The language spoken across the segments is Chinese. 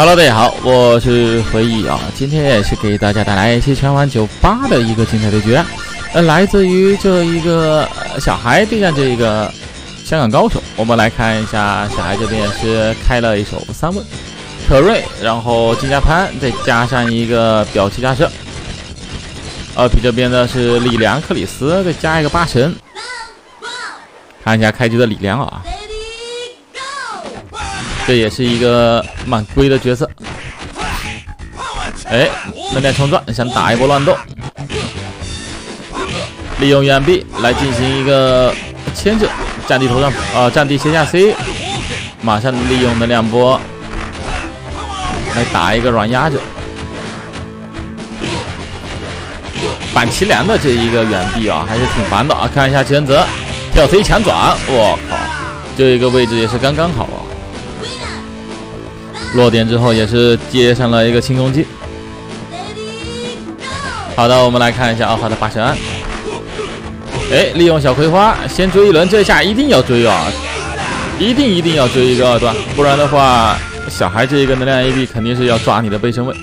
Hello， 大家好，我是回忆啊，今天也是给大家带来一期全网98的一个精彩对决，来自于这一个小孩对战这一个香港高手。我们来看一下，小孩这边是开了一手3问，特瑞，然后金家潘，再加上一个表气加射。P 这边呢是李良克里斯，再加一个8神。看一下开局的李良啊。这也是一个蛮龟的角色，能量冲撞，想打一波乱斗，利用远臂来进行一个牵制，战地头上战地斜下 C， 马上利用能量波来打一个软压着。板崎良的这一个远臂啊，还是挺烦的啊！看一下齐恩泽跳 C 强转，我靠，这一个位置也是刚刚好啊！落点之后也是接上了一个轻攻击。好的，我们来看一下奥华的8神。利用小葵花先追一轮，这下一定要追啊！一定要追一个2段，不然的话，小孩这一个能量 AB 肯定是要抓你的背身位。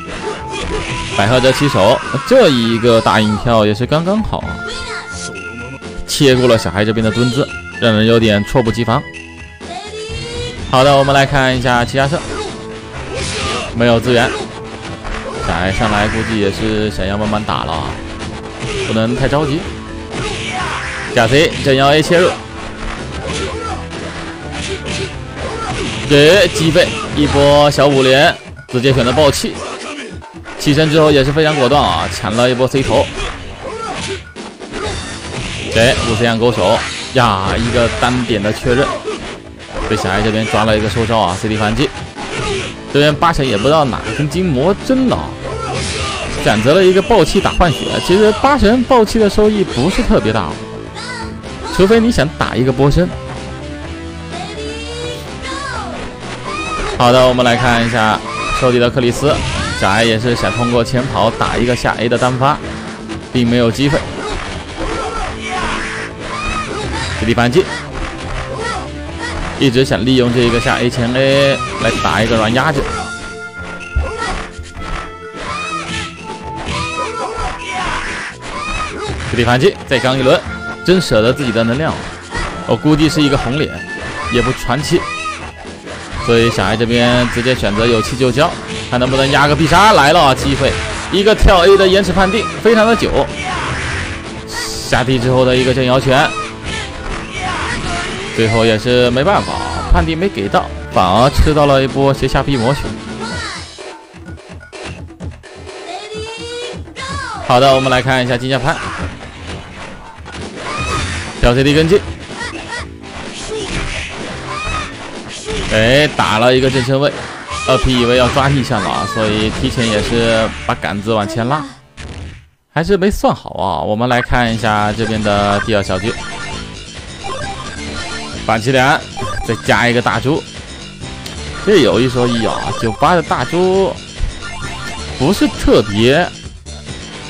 百合者起手，这一个大影跳也是刚刚好啊，切过了小孩这边的蹲姿，让人有点猝不及防。好的，我们来看一下七加射。没有资源，小孩上来估计也是想要慢慢打了，不能太着急。假 C 正要 A 切入，给击飞一波小5连，直接选择爆气，起身之后也是非常果断啊，抢了一波 C 头。5C 样勾手呀，一个单点的确认，被小孩这边抓了一个收招啊 ，CD 反击。这边8神也不知道哪根筋磨真了，选择了一个爆气打换血。其实8神爆气的收益不是特别大，除非你想打一个波身。好的，我们来看一下收底的克里斯，小孩也是想通过前跑打一个下 A 的单发，并没有机会。这里反击。一直想利用这一个下 A 前 A 来打一个软压着，这里反击再刚一轮，真舍得自己的能量，我估计是一个红脸，也不传奇，所以小孩这边直接选择有气就交，看能不能压个必杀。来了，机会，一个跳 A 的延迟判定非常的久，下地之后的一个正摇拳。最后也是没办法，判定没给到，反而吃到了一波斜下臂魔血。好的，我们来看一下金家潘，跳 CD 跟进，打了一个正身位，2P 以为要抓逆向了啊，所以提前也是把杆子往前拉，还是没算好啊。我们来看一下这边的第2小局。板崎良再加一个大猪，这有一说一啊，98的大猪不是特别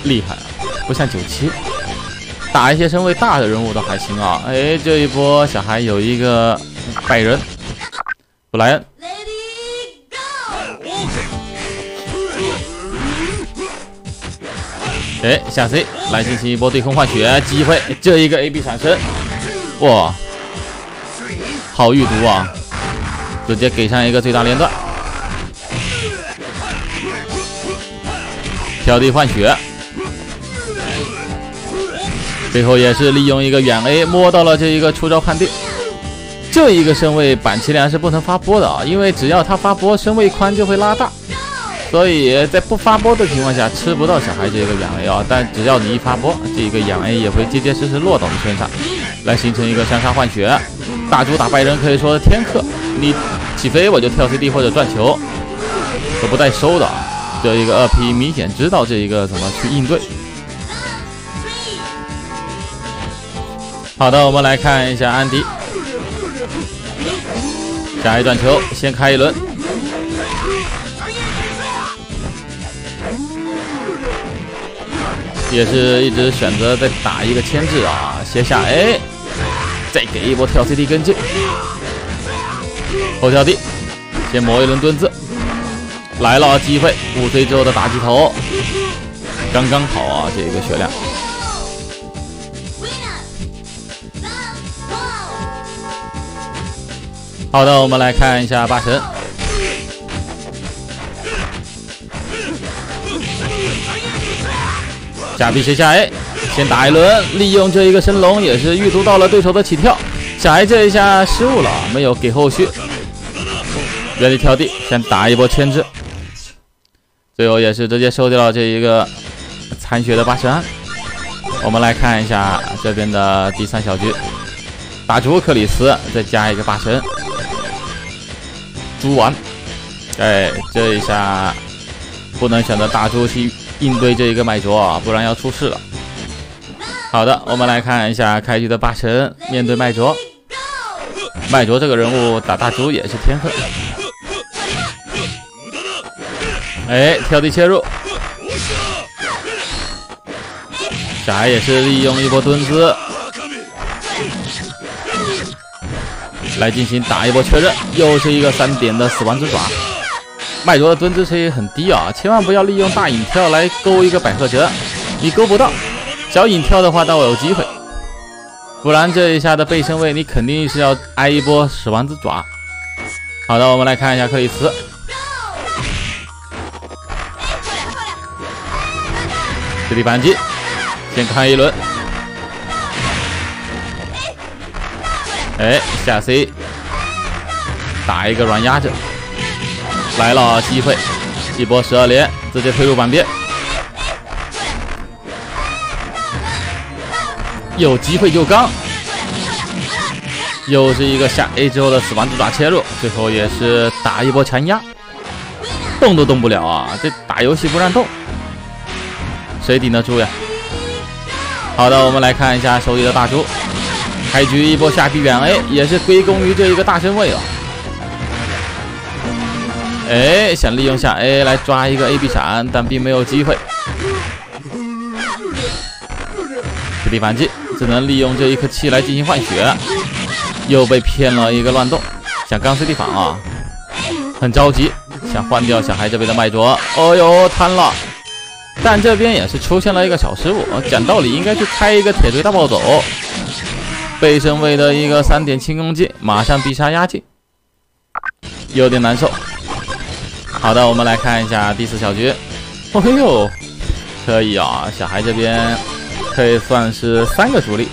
厉害，不像97，打一些身位大的人物都还行啊。这一波小孩有一个拜仁布莱恩，下 C 来进行一波对空换血，机会这一个 AB 闪身，哇！好预毒啊！直接给上一个最大连段，跳地换血，最后也是利用一个远 A 摸到了这一个出招判定。这一个身位板崎良是不能发波的啊，因为只要他发波，身位宽就会拉大，所以在不发波的情况下吃不到小孩这个远 A 啊。但只要你一发波，这个远 A 也会结结实实落到你身上，来形成一个相杀换血。大猪打拜仁可以说是天克，你起飞我就跳 CD 或者转球，都不带收的。这一个2P 明显知道这一个怎么去应对。好的，我们来看一下安迪，下一转球先开一轮，也是一直选择再打一个牵制啊，斜下再给一波跳 CD 跟进，后跳地，先磨一轮蹲姿，来了机会，5岁之后的大鸡头，刚刚好啊，这个血量。好的，我们来看一下八神。下 B 斜下 A， 先打一轮，利用这一个神龙也是预读到了对手的起跳，小孩这一下失误了，没有给后续，原地跳地，先打一波牵制，最后也是直接收掉了这一个残血的八神。我们来看一下这边的第3小局，大猪克里斯再加一个八神，猪丸，哎，这一下不能选择大猪去应对这一个麦卓啊，不然要出事了。好的，我们来看一下开局的八神面对麦卓。麦卓这个人物打大猪也是天分。哎，跳地切入，小孩也是利用一波蹲姿来进行打一波确认，又是一个3点的死亡之爪。麦卓的蹲姿其实很低啊，千万不要利用大影跳来勾一个百合折，你勾不到。小影跳的话倒有机会，不然这一下的背身位你肯定是要挨一波死亡之爪。好的，我们来看一下克里斯，这里反击，先看一轮，哎，下 C 打一个软压着。来了机会，一波12连，直接推入板边，有机会就刚，又是一个下 A 之后的死亡之爪切入，最后也是打一波强压，动都动不了啊！这打游戏不让动，谁顶得住呀？好的，我们来看一下手里的大猪，开局一波下 B 远 A， 也是归功于这一个大身位了。哎，想利用下 A 来抓一个 AB 闪，但并没有机会。这里反击，只能利用这一颗气来进行换血，又被骗了一个乱动，想刚 CD 反啊，很着急，想换掉小孩这边的麦卓。哦呦，贪了，但这边也是出现了一个小失误，讲道理应该去开一个铁锤大暴走，背身位的一个3点轻攻击，马上必杀压境，有点难受。好的，我们来看一下第4小局。哦呦，可以啊，小孩这边可以算是3个主力，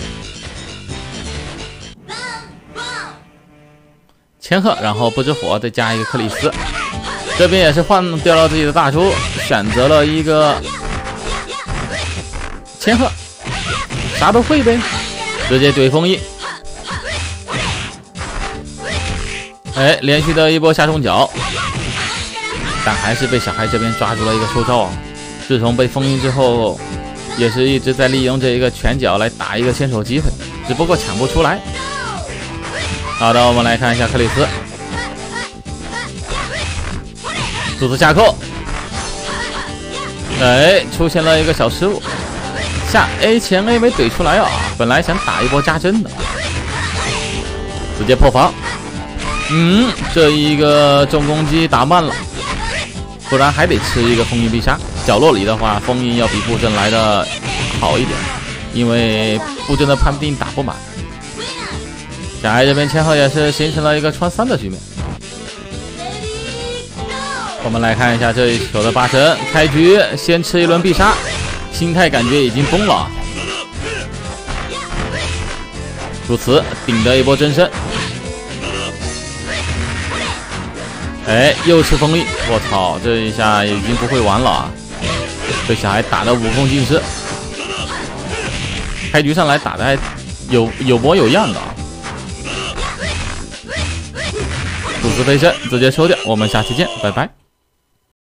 千鹤，然后不知火，再加一个克里斯。这边也是换掉了自己的大猪，选择了一个千鹤，啥都会呗，直接怼封印。哎，连续的一波下重脚。但还是被小孩这边抓住了一个收招啊！自从被封印之后，也是一直在利用这一个拳脚来打一个先手机会，只不过抢不出来。好的，我们来看一下克里斯，主子下扣，哎，出现了一个小失误，下 A 前 A 没怼出来啊！本来想打一波加针的，直接破防。这一个重攻击打慢了。不然还得吃一个封印必杀。角落里的话，封印要比布阵来的好一点，因为布阵的判定打不满。小孩这边千鹤也是形成了一个穿3的局面。我们来看一下这一手的八神，开局先吃一轮必杀，心态感觉已经崩了。如此顶的一波真身。哎，又吃封印，我操，这一下已经不会玩了，被小孩打的无缝尽失。开局上来打的还有模有样的，主子飞身直接收掉。我们下期见，拜拜。